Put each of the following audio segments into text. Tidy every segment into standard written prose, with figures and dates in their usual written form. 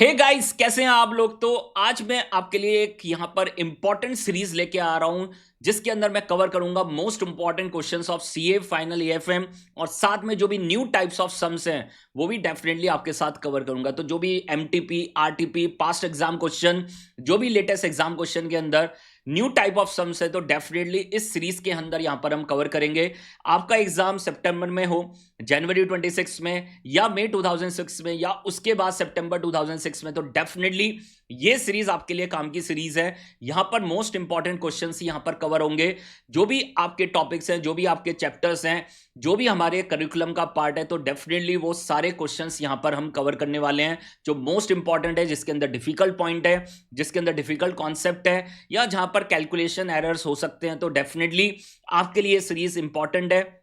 Hey guys, कैसे हैं आप लोग। तो आज मैं आपके लिए एक यहाँ पर इंपॉर्टेंट सीरीज लेके आ रहा हूँ जिसके अंदर मैं कवर करूंगा most important questions of CA final AFM और साथ में जो भी न्यू टाइप्स ऑफ सम्स हैं वो भी डेफिनेटली आपके साथ कवर करूंगा। तो जो भी MTP RTP past exam question, जो भी लेटेस्ट एग्जाम क्वेश्चन के अंदर न्यू टाइप ऑफ सम्स है तो डेफिनेटली इस सीरीज के अंदर यहां पर हम कवर करेंगे। आपका एग्जाम सितंबर में हो, जनवरी 26 में या मई 2006 में या उसके बाद सितंबर 2006 में, तो डेफिनेटली ये सीरीज आपके लिए काम की सीरीज है। यहां पर मोस्ट इंपॉर्टेंट क्वेश्चंस यहां पर कवर होंगे। जो भी आपके टॉपिक्स हैं, जो भी आपके चैप्टर्स हैं, जो भी हमारे करिकुलम का पार्ट है, तो डेफिनेटली वो सारे क्वेश्चंस यहां पर हम कवर करने वाले हैं जो मोस्ट इंपॉर्टेंट है, जिसके अंदर डिफिकल्ट पॉइंट है, जिसके अंदर डिफिकल्ट कॉन्सेप्ट है या जहां पर कैलकुलेशन एरर्स हो सकते हैं। तो डेफिनेटली आपके लिए सीरीज इंपॉर्टेंट है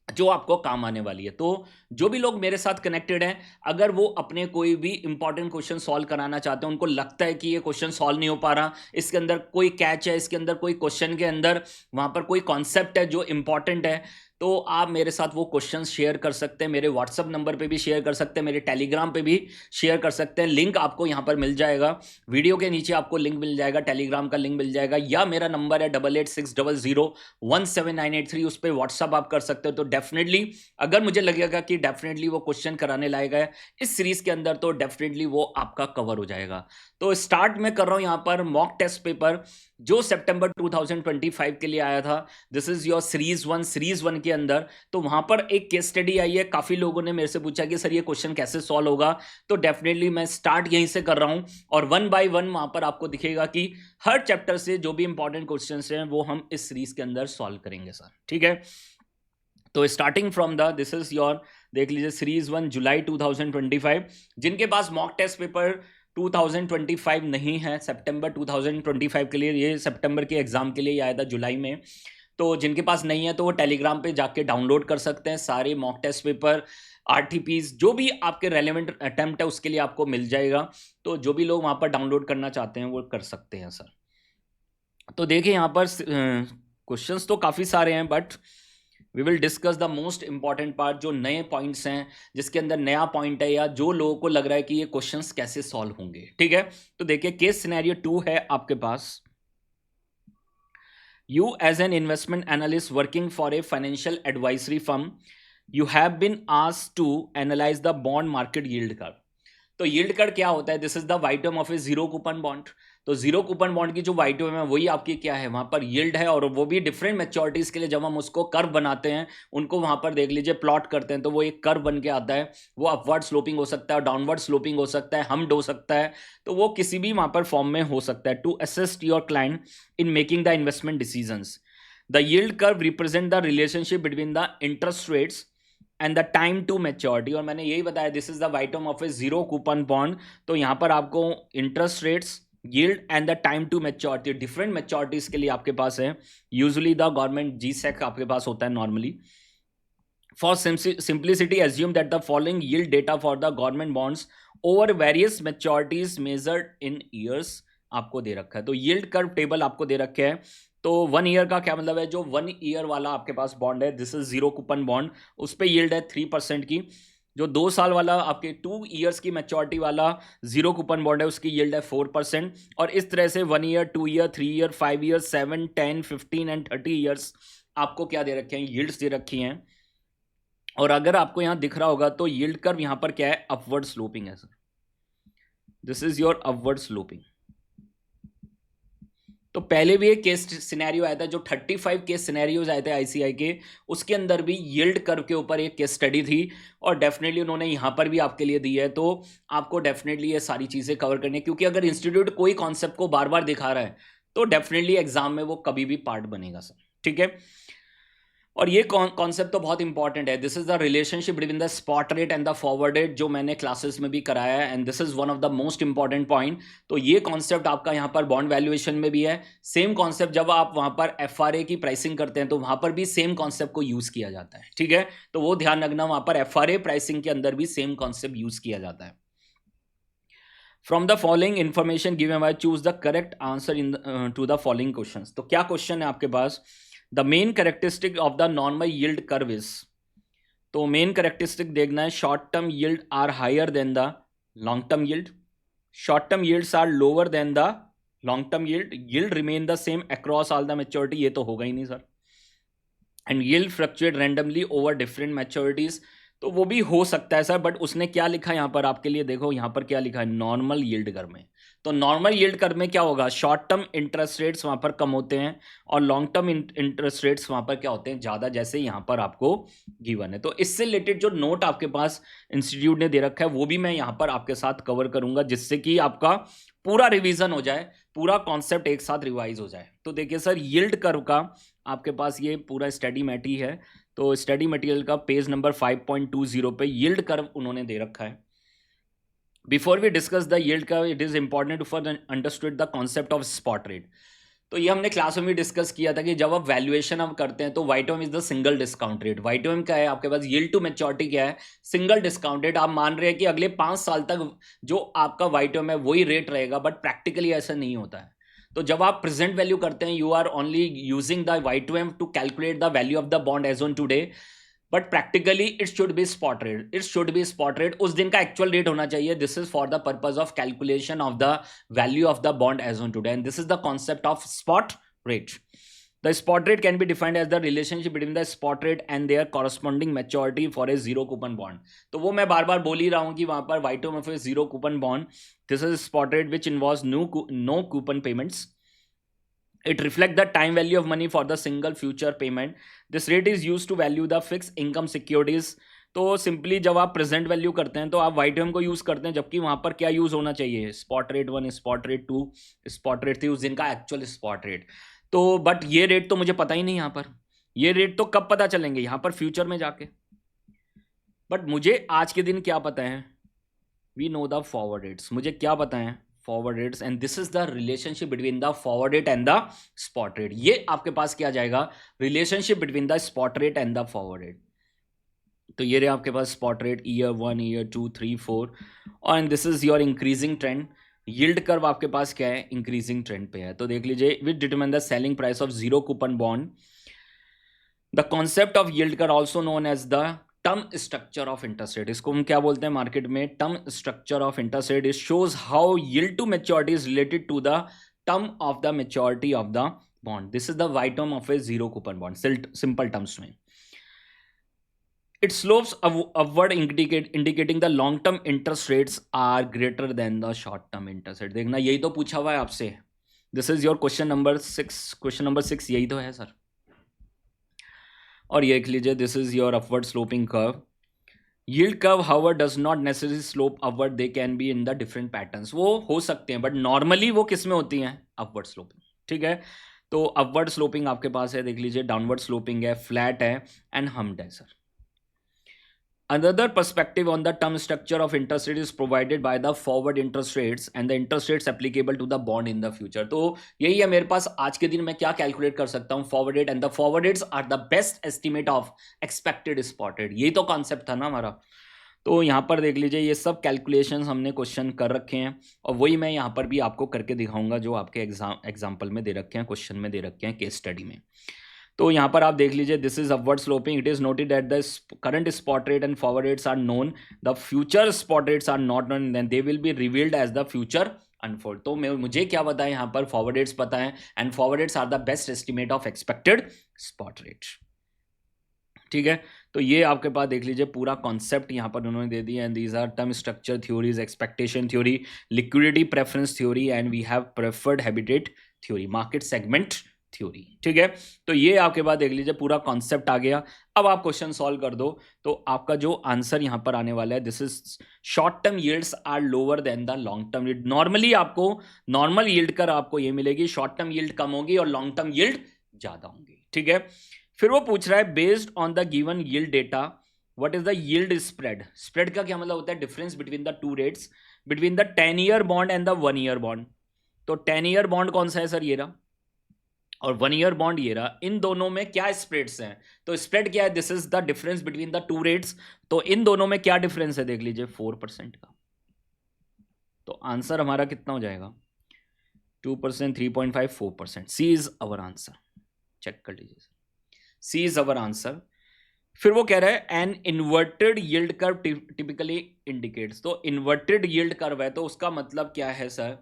जो आपको काम आने वाली है। तो जो भी लोग मेरे साथ कनेक्टेड हैं, अगर वो अपने कोई भी इंपॉर्टेंट क्वेश्चन सॉल्व कराना चाहते हैं, उनको लगता है कि ये क्वेश्चन सॉल्व नहीं हो पा रहा, इसके अंदर कोई कैच है, इसके अंदर कोई क्वेश्चन के अंदर वहां पर कोई कॉन्सेप्ट है जो इंपॉर्टेंट है, तो आप मेरे साथ वो क्वेश्चन शेयर कर सकते हैं। मेरे व्हाट्सअप नंबर पे भी शेयर कर सकते हैं, मेरे टेलीग्राम पे भी शेयर कर सकते हैं। लिंक आपको यहाँ पर मिल जाएगा, वीडियो के नीचे आपको लिंक मिल जाएगा, टेलीग्राम का लिंक मिल जाएगा, या मेरा नंबर है 8860017983, उस पर व्हाट्सअप आप कर सकते हो। तो डेफिनेटली अगर मुझे लगेगा कि डेफिनेटली वो क्वेश्चन कराने लायक है इस सीरीज के अंदर, तो डेफिनेटली वो आपका कवर हो जाएगा। तो स्टार्ट में कर रहा हूं यहां पर मॉक टेस्ट पेपर जो सितंबर 2025 के लिए आया था। This is your series one के अंदर। तो वहां पर एक केस स्टडी आई है, काफी लोगों ने मेरे से पूछा कि सर ये क्वेश्चन कैसे सॉल्व होगा, तो डेफिनेटली मैं स्टार्ट यहीं से कर रहा हूं और वन बाय वन वहां पर आपको दिखेगा कि हर चैप्टर से जो भी इंपॉर्टेंट क्वेश्चंस हैं वो हम इस सीरीज के अंदर सॉल्व करेंगे सर, ठीक है। तो starting from the this is your, देख लीजिए सीरीज वन जुलाई 2025। जिनके पास मॉक टेस्ट पेपर 2025 नहीं है, सितंबर 2025 के लिए, ये सितंबर के एग्जाम के लिए ही आया था जुलाई में, तो जिनके पास नहीं है तो वो टेलीग्राम पे जाके डाउनलोड कर सकते हैं सारे मॉक टेस्ट पेपर, आरटीपीज, जो भी आपके रेलेवेंट अटेम्प्ट है उसके लिए आपको मिल जाएगा। तो जो भी लोग वहां पर डाउनलोड करना चाहते हैं वो कर सकते हैं सर। तो देखिए यहाँ पर क्वेश्चंस तो काफ़ी सारे हैं, but we will discuss the most important part, जो नए पॉइंट्स हैं, जिसके अंदर नया पॉइंट है या जो लोगों को लग रहा है कि ये क्वेश्चंस कैसे सॉल्व होंगे, ठीक है। तो देखिए केस सिनेरियो 2 है आपके पास। You as an investment analyst working for a financial advisory firm, you have been asked to analyse the bond market yield curve. तो यील्ड कर्व क्या होता है? This is the YTM of a zero coupon bond. तो zero coupon bond की जो वाइटम है वही आपकी क्या है, वहां पर यील्ड है, और वो भी डिफरेंट मैच्योरिटीज के लिए जब हम उसको कर्व बनाते हैं, उनको वहां पर देख लीजिए प्लॉट करते हैं, तो वो एक कर्व बन के आता है। वो अपवर्ड स्लोपिंग हो सकता है, डाउनवर्ड स्लोपिंग हो सकता है, हमड हो सकता है, तो वो किसी भी वहां पर फॉर्म में हो सकता है। To assist your client in making the investment decisions, the yield curve represent the relationship between the interest rates and the time to maturity. और मैंने यही बताया this is the YTM of a zero coupon bond. तो यहां पर आपको interest rates, yield and the time to maturity, different maturities के लिए आपके पास है। यूजुअली द गवर्नमेंट जीसेक आपके पास होता है normally. For simplicity assume that the following yield data for the government bonds over various मैच्योरिटीज measured in years आपको दे रखा है। तो यील्ड कर्व टेबल आपको दे रखे हैं। तो 1 ईयर का क्या मतलब है? जो 1 ईयर वाला आपके पास बॉन्ड है, this is zero coupon bond, उस पर यील्ड है 3% की। जो 2 साल वाला आपके 2 ईयर्स की मैच्योरिटी वाला जीरो कूपन बॉन्ड है, उसकी यील्ड है 4%। और इस तरह से 1 year, 2 year, 3 year, 5 year, 7, 10, 15 and 30 years आपको क्या दे रखे हैं? यील्ड्स दे रखी हैं। और अगर आपको यहां दिख रहा होगा तो यील्ड कर्व यहां पर क्या है? अपवर्ड स्लोपिंग है sir. This is your upward sloping. तो पहले भी एक केस सिनेरियो आया था, जो 35 केस सिनेरियोज आए थे आईसीआई के, उसके अंदर भी यील्ड कर्व के ऊपर एक केस स्टडी थी, और डेफिनेटली उन्होंने यहां पर भी आपके लिए दी है। तो आपको डेफिनेटली ये सारी चीजें कवर करनी है, क्योंकि अगर इंस्टीट्यूट कोई कॉन्सेप्ट को बार बार दिखा रहा है तो डेफिनेटली एग्जाम में वो कभी भी पार्ट बनेगा सर, ठीक है। और ये कॉन्सेप्ट तो बहुत इंपॉर्टेंट है। This is the relationship between the spot rate and the forward rate, जो मैंने क्लासेस में भी कराया है, and this is one of the most important point. तो ये कॉन्सेप्ट आपका यहाँ पर बॉन्ड वैल्यूएशन में भी है। सेम कॉन्सेप्ट जब आप वहां पर एफआरए की प्राइसिंग करते हैं तो वहां पर भी सेम कॉन्सेप्ट को यूज किया जाता है, ठीक है। तो वो ध्यान रखना, वहां पर एफआरए प्राइसिंग के अंदर भी सेम कॉन्सेप्ट यूज किया जाता है। From the following information given by, choose the correct answer in to the following question. तो क्या क्वेश्चन है आपके पास? The main characteristic of the normal yield curve is, तो मेन कैरेक्टरिस्टिक देखना है, short term yield are higher than the long term yield, short term yields are lower than the long term yield, yield remain the same across all the maturity, ये तो होगा ही नहीं sir. And yield fluctuate randomly over different मैच्योरिटीज, तो वो भी हो सकता है सर, बट उसने क्या लिखा है यहाँ पर आपके लिए, देखो यहाँ पर क्या लिखा है, नॉर्मल यील्ड कर्व में। तो नॉर्मल यील्ड कर्व में क्या होगा, शॉर्ट टर्म इंटरेस्ट रेट्स वहां पर कम होते हैं और लॉन्ग टर्म इंटरेस्ट रेट्स वहां पर क्या होते हैं, ज्यादा, जैसे यहाँ पर आपको गिवन है। तो इससे रिलेटेड जो नोट आपके पास इंस्टीट्यूट ने दे रखा है वो भी मैं यहाँ पर आपके साथ कवर करूंगा, जिससे कि आपका पूरा रिवीजन हो जाए, पूरा कॉन्सेप्ट एक साथ रिवाइज हो जाए। तो देखिए सर, यील्ड कर्व का आपके पास ये पूरा स्टडी मैटी है, तो स्टडी मटेरियल का पेज नंबर 5.20 पे यील्ड कर्व उन्होंने दे रखा है। Before we discuss the yield curve, it is important for understood the concept of spot rate. तो ये हमने क्लास में भी डिस्कस किया था कि जब आप वैल्यूएशन हम करते हैं तो YTM is the single discount rate. YTM क्या है आपके पास, यील्ड टू मैच्योरिटी क्या है, सिंगल डिस्काउंट रेट। आप मान रहे हैं कि अगले 5 साल तक जो आपका वाइटोम है वही रेट रहेगा, बट प्रैक्टिकली ऐसा नहीं होता है। तो जब आप प्रेजेंट वैल्यू करते हैं, you are only using the YTM to calculate the value of the bond as on today, but practically it should be spot rate, it should be spot rate, उस दिन का एक्चुअल रेट होना चाहिए। This is for the purpose of calculation of the value of the bond as on today, and this is the concept of spot rate. The spot rate can be defined as the relationship between the spot rate and their corresponding maturity for a zero coupon bond. तो वो मैं बार बार बोल ही रहा हूँ कि वहां पर YTM of a zero coupon bond, this is spot rate which involves no coupon payments. It reflects the time value of money for the single future payment. This rate is used to value the fixed income securities. तो simply जब आप present value करते हैं तो आप वाइटोम को use करते हैं, जबकि वहां पर क्या यूज होना चाहिए, spot rate 1, spot rate 2, spot rate 3, उस दिन का एक्चुअल स्पॉट रेट। तो बट ये रेट तो मुझे पता ही नहीं, यहाँ पर ये रेट तो कब पता चलेंगे, यहाँ पर फ्यूचर में जाके। बट मुझे आज के दिन क्या पता है, we know the forward rates, मुझे क्या पता है forward rates, and this is the relationship between the forward rate and the spot rate. ये आपके पास क्या जाएगा, relationship between the spot rate and the forward rate. तो ये रहे आपके पास स्पॉट रेट ईयर 1, ईयर 2, 3, 4, और this is your increasing trend. Yield curve आपके पास क्या है, इंक्रीजिंग ट्रेंड पे है। तो देख लीजिए, which determine the selling price of zero coupon bond. The concept of yield curve also known as the term structure of interest rate, इसको हम क्या बोलते हैं मार्केट में, term structure of interest rate. It shows how yield to maturity is related to the term of the maturity of the bond. This is the YTM of a zero coupon bond, simple terms में। It slopes upward indicating the long-term interest rates are greater than the short-term interest rate. देखना, यही तो पूछा हुआ है आपसे। This is your question number 6. Question number 6 यही तो है सर। और ये लिख लीजिए, this is your upward sloping curve. Yield curve, however, does not necessarily slope upward. They can be in the different patterns. वो हो सकते हैं, but normally वो किस में होती हैं, upward sloping। ठीक है, तो upward sloping आपके पास है, देख लीजिए, downward sloping है, flat है, and humped है sir. Another perspective on the term structure of interest rate is provided by the forward interest rates and the interest rates applicable to the bond in the future. तो यही है मेरे पास आज के दिन मैं क्या कैलकुलेट कर सकता हूँ, forward rate, and the forward rates are the best estimate of expected spot rate. यही तो कॉन्सेप्ट था ना हमारा। तो यहाँ पर देख लीजिए, ये सब कैलकुलेशंस हमने क्वेश्चन कर रखे हैं, और वही मैं यहाँ पर भी आपको करके दिखाऊंगा जो आपके एग्जाम्पल में दे रखे हैं, क्वेश्चन में दे रखे हैं, केस स्टडी में। तो यहाँ पर आप देख लीजिए, this is upward sloping. It is noted that the current spot rate and forward rates are known, the future spot rates are not known, then they will be revealed as the future unfold. तो मुझे क्या पता है, यहाँ पर forward rates पता है, and forward rates are the best estimate of expected spot rate. ठीक है, तो ये आपके पास देख लीजिए पूरा कॉन्सेप्ट यहाँ पर उन्होंने दे दिया, and these are term structure theories, expectation theory, liquidity preference theory, and we have preferred habitat theory, market segment theory. ठीक है, तो ये आपके बाद देख लीजिए पूरा कॉन्सेप्ट आ गया। अब आप क्वेश्चन सॉल्व कर दो, तो आपका जो आंसर यहां पर आने वाला है, this is short term yields are lower than the long term yield. Normally आपको नॉर्मल यील्ड कर आपको ये मिलेगी, शॉर्ट टर्म यील्ड कम होगी और लॉन्ग टर्म यील्ड ज्यादा होंगी। ठीक है, फिर वो पूछ रहा है based on the given yield data what is the yield spread. Spread का क्या मतलब होता है, difference between the two rates between the 10 year bond and the 1 year bond. तो 10 ईयर बॉन्ड कौन सा है सर, ये रहा, और 1 ईयर बॉन्ड ये रहा। इन दोनों में क्या स्प्रेड्स हैं, तो स्प्रेड क्या है, this is the difference between the two rates. तो इन दोनों में क्या डिफरेंस है, देख लीजिए 4% का। तो आंसर हमारा कितना हो जाएगा, 2%, 3.5, 4%। सी इज अवर आंसर, चेक कर लीजिए, सी इज अवर आंसर। फिर वो कह रहा है an inverted yield curve typically indicates, तो इन्वर्टेड यील्ड कर्व है तो उसका मतलब क्या है सर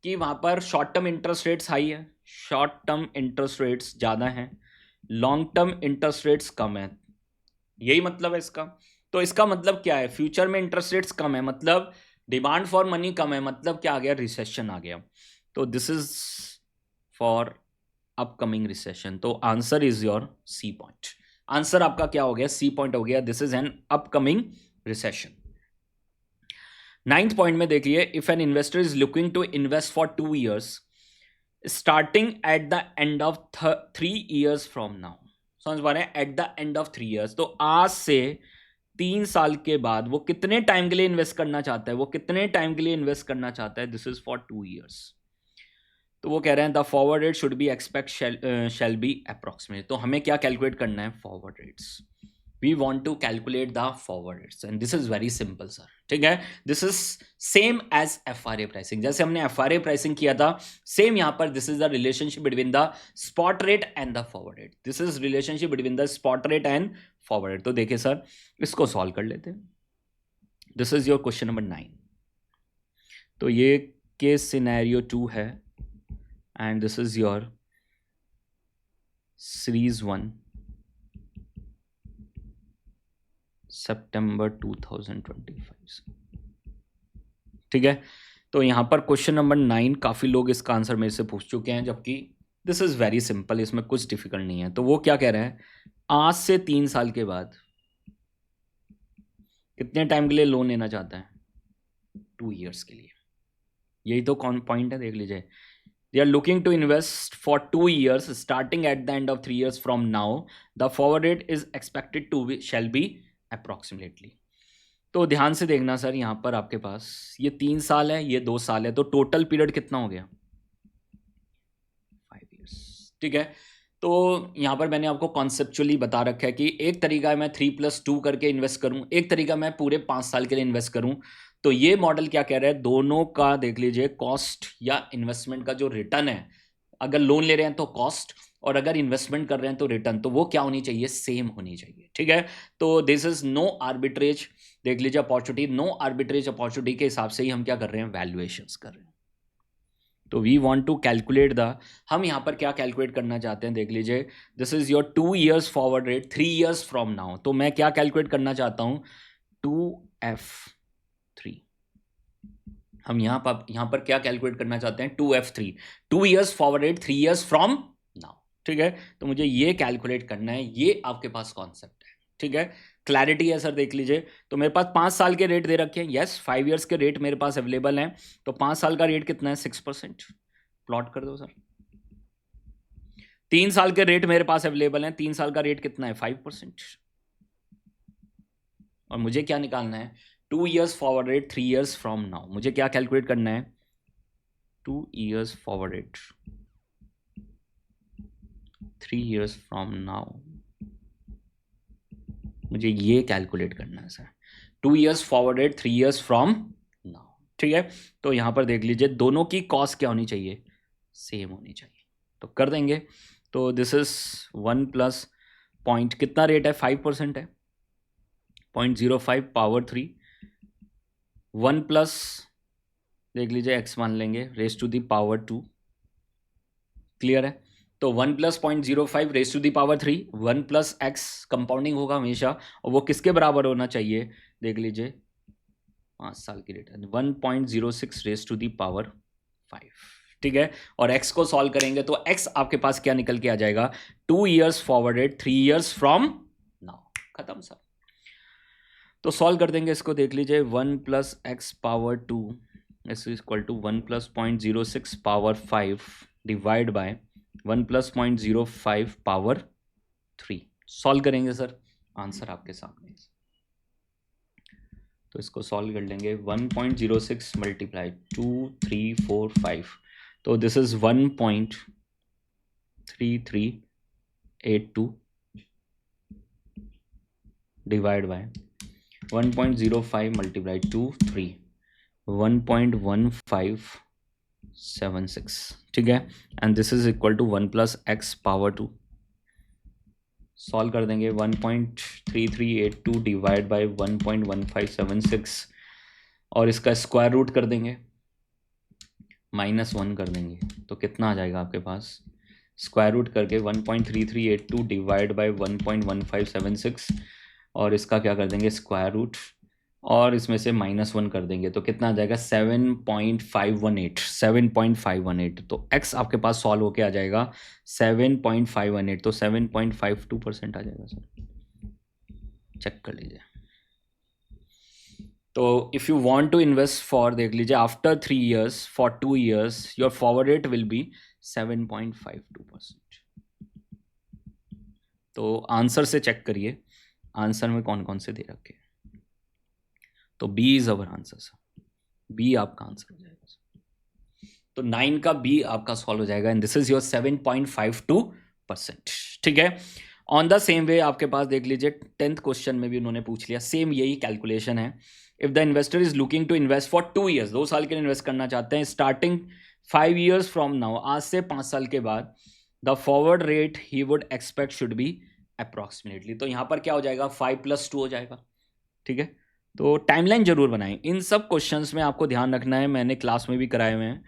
कि वहां पर short term interest rates high है, शॉर्ट टर्म इंटरेस्ट रेट्स ज़्यादा हैं, लॉन्ग टर्म इंटरेस्ट रेट्स कम है, यही मतलब है इसका। तो इसका मतलब क्या है, फ्यूचर में इंटरेस्ट रेट्स कम है मतलब डिमांड फॉर मनी कम है, मतलब क्या आ गया, रिसेशन आ गया। तो this is for upcoming recession, तो answer is your C point. Answer आपका क्या हो गया, सी पॉइंट हो गया, this is an upcoming recession. 9th point में देखिए, if an investor is looking to invest for 2 years starting at the end of 3 years from now, समझ पा रहे हैं, at the end of 3 years, तो आज से 3 साल के बाद वो कितने टाइम के लिए इन्वेस्ट करना चाहता है, वो कितने टाइम के लिए इन्वेस्ट करना चाहता है, दिस इज फॉर 2 years। तो वो कह रहे हैं the forward rate should be expect shall be approximate, तो हमें क्या कैलकुलेट करना है, forward rates, we want to calculate the forward rates and this is very simple sir, ठीक है, this is same as FRA pricing, जैसे हमने FRA pricing किया था सेम यहां पर this is the relationship between the spot rate and the forward rate, this is relationship between the spot rate and forward rate. तो देखिए sir इसको solve कर लेते हैं, this is your question number 9। तो ये केस सिनेरियो 2 है and this is your series 1 September 2025, ठीक है। तो यहां पर क्वेश्चन नंबर 9 काफी लोग इसका आंसर मेरे से पूछ चुके हैं, जबकि दिस इज वेरी सिंपल, इसमें कुछ डिफिकल्ट नहीं है। तो वो क्या कह रहे हैं, आज से 3 साल के बाद कितने टाइम के लिए लोन लेना चाहता है, 2 years के लिए, यही तो कौन पॉइंट है, देख लीजिए। They are looking to invest for 2 years starting at the end of 3 years from now. The forward rate is expected to be shall be approximately. तो ध्यान से देखना सर, यहाँ पर आपके पास ये 3 साल है, ये 2 साल है, तो टोटल पीरियड कितना हो गया, 5 years, ठीक है। तो यहाँ पर मैंने आपको कॉन्सेप्चुअली बता रखा है कि एक तरीका है मैं 3+2 करके इन्वेस्ट करूँ, एक तरीका मैं पूरे 5 साल के लिए इन्वेस्ट करूँ। तो ये मॉडल क्या कह रहा है, दोनों का देख लीजिए, कॉस्ट या इन्वेस्टमेंट का जो रिटर्न है, अगर लोन ले रहे हैं तो कॉस्ट, और अगर इन्वेस्टमेंट कर रहे हैं तो रिटर्न, तो वो क्या होनी चाहिए, सेम होनी चाहिए, ठीक है। तो दिस इज नो आर्बिट्रेज, देख लीजिए अपॉर्चुनिटी, नो आर्बिट्रेज अपॉर्चुनिटी के हिसाब से ही हम क्या कर रहे हैं, वैल्यूएशंस कर रहे हैं। तो we want to calculate the, हम यहाँ पर क्या कैलकुलेट करना चाहते हैं, देख लीजिए, this is your 2 years forward rate 3 years from now, तो मैं क्या कैलकुलेट करना चाहता हूँ, 2f3, हम यहाँ पर क्या कैलकुलेट करना चाहते हैं, 2f3, 2 years forward rate 3 years from now, ठीक है। तो मुझे ये कैलकुलेट करना है, ये आपके पास कॉन्सेप्ट है, ठीक है, क्लैरिटी है सर, देख लीजिए। तो मेरे पास 5 साल के रेट दे रखे हैं, यस 5 years के रेट मेरे पास अवेलेबल हैं, तो 5 साल का रेट कितना है, 6%, प्लॉट कर दो सर। 3 साल के रेट मेरे पास अवेलेबल हैं, 3 साल का रेट कितना है, 5%, और मुझे क्या निकालना है, 2 years forward rate 3 years from now, मुझे क्या कैलकुलेट करना है, 2 years forward rate 3 years from now, मुझे ये कैलकुलेट करना है sir, 2 years forward rate 3 years from now, ठीक है। तो यहां पर देख लीजिए, दोनों की कॉस्ट क्या होनी चाहिए, सेम होनी चाहिए, तो कर देंगे। तो दिस इज 1 प्लस पॉइंट कितना रेट है, 5% है, 0.05 पावर 3, 1 प्लस देख लीजिए एक्स मान लेंगे raise to the power 2, clear है। तो 1 plus 0.05 raise to the power 3, 1 plus x compounding होगा हमेशा, और वो किसके बराबर होना चाहिए, देख लीजिए 5 साल की rate 1.06 raise to the power 5, ठीक है। और x को सॉल्व करेंगे तो x आपके पास क्या निकल के आ जाएगा, 2 years forward rate 3 years from now, खत्म सर। तो सॉल्व कर देंगे इसको, देख लीजिए 1 plus x power 2 is equal to 1 plus 0.06 power 5 divide by 1 plus 0.05 power 3, solve करेंगे सर, आंसर आपके सामने है। तो इसको सॉल्व कर लेंगे, 1.06 मल्टीप्लाई 2 3 4 5, तो this is 1.3382 divide by 1.05 multiply 2 3, 1.1576, ठीक है। And this is equal to 1 plus x power 2, solve कर देंगे 1.3382 डिवाइड बाय 1.1576 और इसका स्क्वायर रूट कर देंगे, -1 कर देंगे, तो कितना आ जाएगा आपके पास? स्क्वायर रूट करके 1.3382 डिवाइड बाय 1.1576 और इसका क्या कर देंगे? स्क्वायर रूट, और इसमें से -1 कर देंगे, तो कितना आ जाएगा? 7.518। तो x आपके पास सॉल्व होके आ जाएगा 7.518, तो 7.52% आ जाएगा सर, चेक कर लीजिए। तो if you want to invest for, देख लीजिए, after 3 years for 2 years your forward rate will be 7.52%। तो आंसर से चेक करिए, आंसर में कौन कौन से दे रखे हैं। तो B is our answer sir, B आपका आंसर हो जाएगा सर। तो 9 का बी आपका सॉल्व हो जाएगा एंड दिस इज योर 7.52%। ठीक है। ऑन द सेम वे आपके पास देख लीजिए 10th क्वेश्चन में भी उन्होंने पूछ लिया, सेम यही कैलकुलेशन है। If the investor is looking to invest for 2 years, 2 साल के लिए इन्वेस्ट करना चाहते हैं, स्टार्टिंग 5 years फ्रॉम नाउ, आज से 5 साल के बाद, the forward rate he would expect should be approximately. तो यहाँ पर क्या हो जाएगा? 5+2 हो जाएगा। ठीक है। तो टाइमलाइन जरूर बनाएं। इन सब क्वेश्चंस में आपको ध्यान रखना है, मैंने क्लास में भी कराए हुए हैं,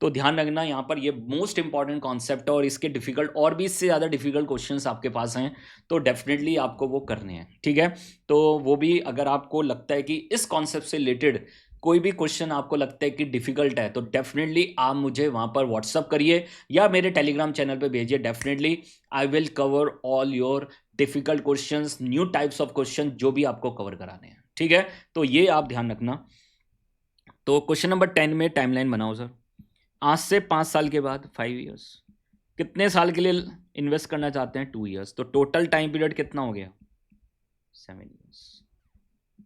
तो ध्यान रखना यहाँ पर, ये मोस्ट इंपॉर्टेंट कॉन्सेप्ट है और इसके डिफिकल्ट और भी इससे ज़्यादा डिफिकल्ट क्वेश्चंस आपके पास हैं, तो डेफिनेटली आपको वो करने हैं। ठीक है। तो वो भी अगर आपको लगता है कि इस कॉन्सेप्ट से रिलेटेड कोई भी क्वेश्चन आपको लगता है कि डिफिकल्ट है, तो डेफिनेटली आप मुझे वहाँ पर व्हाट्सअप करिए या मेरे टेलीग्राम चैनल पे भेजिए। Definitely I will cover all your difficult questions, new types of question जो भी आपको कवर कराने हैं। ठीक है। तो ये आप ध्यान रखना। तो क्वेश्चन नंबर 10 में टाइमलाइन बनाओ सर। आज से 5 साल के बाद 5 years, कितने साल के लिए इन्वेस्ट करना चाहते हैं? 2 years, तो टोटल टाइम पीरियड कितना हो गया? 7 years।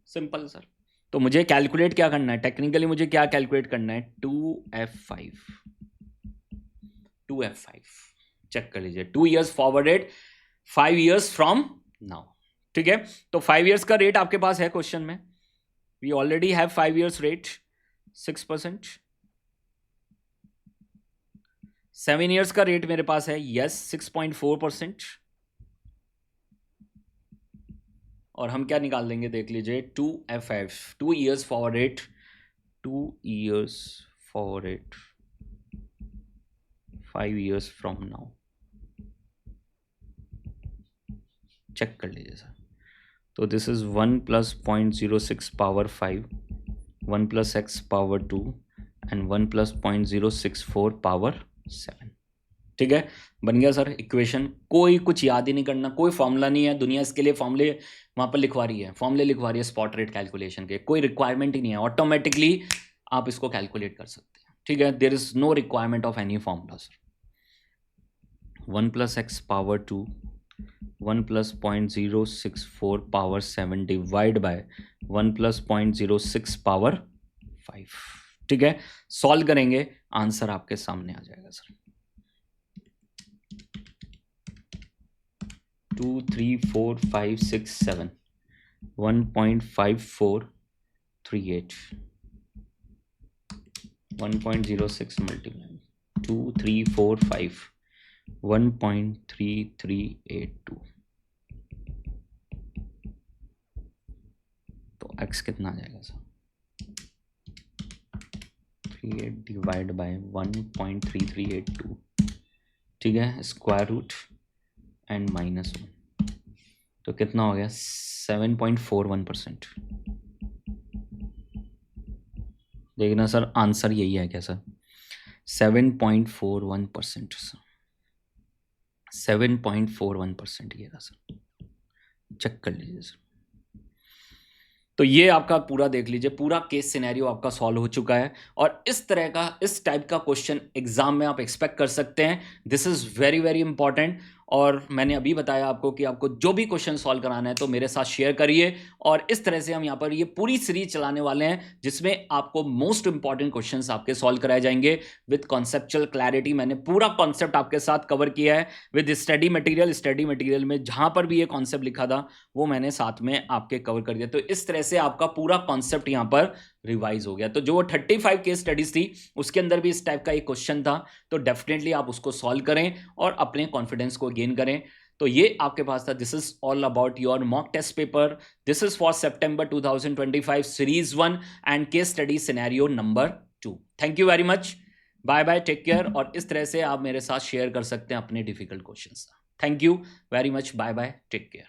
Simple sir. तो मुझे कैलकुलेट क्या करना है? टेक्निकली मुझे क्या कैलकुलेट करना है? 2f5, 2f5 चेक कर लीजिए। 2 years forward rate, 5 years from now. ठीक है। तो 5 years का रेट आपके पास है क्वेश्चन में, we already have 5 years rate 6%। 7 years का रेट मेरे पास है, यस, 6.4%। और हम क्या निकाल देंगे? देख लीजिए 2f5, 2 years forward rate, 2 years forward rate 5 years from now, check कर लीजिए सर। तो this is 1 + 0.06 power 5, 1 + x power 2 एंड 1 + 0.064 पावर 7। ठीक है। बन गया सर इक्वेशन। कोई कुछ याद ही नहीं करना, कोई फॉर्मूला नहीं है, दुनिया इसके लिए फॉर्मूले वहाँ पर लिखवा रही है, फॉर्मूले लिखवा रही है स्पॉट रेट कैलकुलेशन के, कोई रिक्वायरमेंट ही नहीं है, ऑटोमेटिकली आप इसको कैलकुलेट कर सकते हैं। ठीक है। There is no requirement of any formula sir. 1 + x power 2, 1 + 0.064 power 7 divide by 1 + 0.06 power 5। ठीक है। सॉल्व करेंगे, आंसर आपके सामने आ जाएगा सर। 2 3 4 5 6 7 1.5438, 1.06 मल्टीप्लाई 2 3 4 5 1.3382। तो x कितना आ जाएगा सर? 38 divide by 1.3382। ठीक है। स्क्वायर रूट एंड -1, तो कितना हो गया? 7.41%। देखना सर, आंसर यही है क्या सर? 7.41% सर, 7.41% ये रहा सर, चेक कर लीजिए सर। तो ये आपका पूरा देख लीजिए, पूरा केस सिनेरियो आपका सॉल्व हो चुका है और इस तरह का, इस टाइप का क्वेश्चन एग्जाम में आप एक्सपेक्ट कर सकते हैं। This is very very important. और मैंने अभी बताया आपको कि आपको जो भी क्वेश्चन सॉल्व कराना है तो मेरे साथ शेयर करिए। और इस तरह से हम यहाँ पर ये पूरी सीरीज चलाने वाले हैं जिसमें आपको मोस्ट इंपॉर्टेंट क्वेश्चंस आपके सॉल्व कराए जाएंगे विद कॉन्सेप्चुअल क्लैरिटी। मैंने पूरा कॉन्सेप्ट आपके साथ कवर किया है with study material. Study material में जहां पर भी ये कॉन्सेप्ट लिखा था वो मैंने साथ में आपके कवर कर दिया। तो इस तरह से आपका पूरा कॉन्सेप्ट यहाँ पर रिवाइज हो गया। तो जो 35 केस स्टडीज थी उसके अंदर भी इस टाइप का एक क्वेश्चन था, तो डेफिनेटली आप उसको सॉल्व करें और अपने कॉन्फिडेंस को गेन करें। तो तो ये आपके पास था. This is all about your mock test paper. This is for September 2025 series 1 and case study scenario number 2. Thank you very much. Bye bye, take care. और इस तरह से आप मेरे साथ शेयर कर सकते हैं अपने difficult questions. Thank you very much. Bye bye, take care.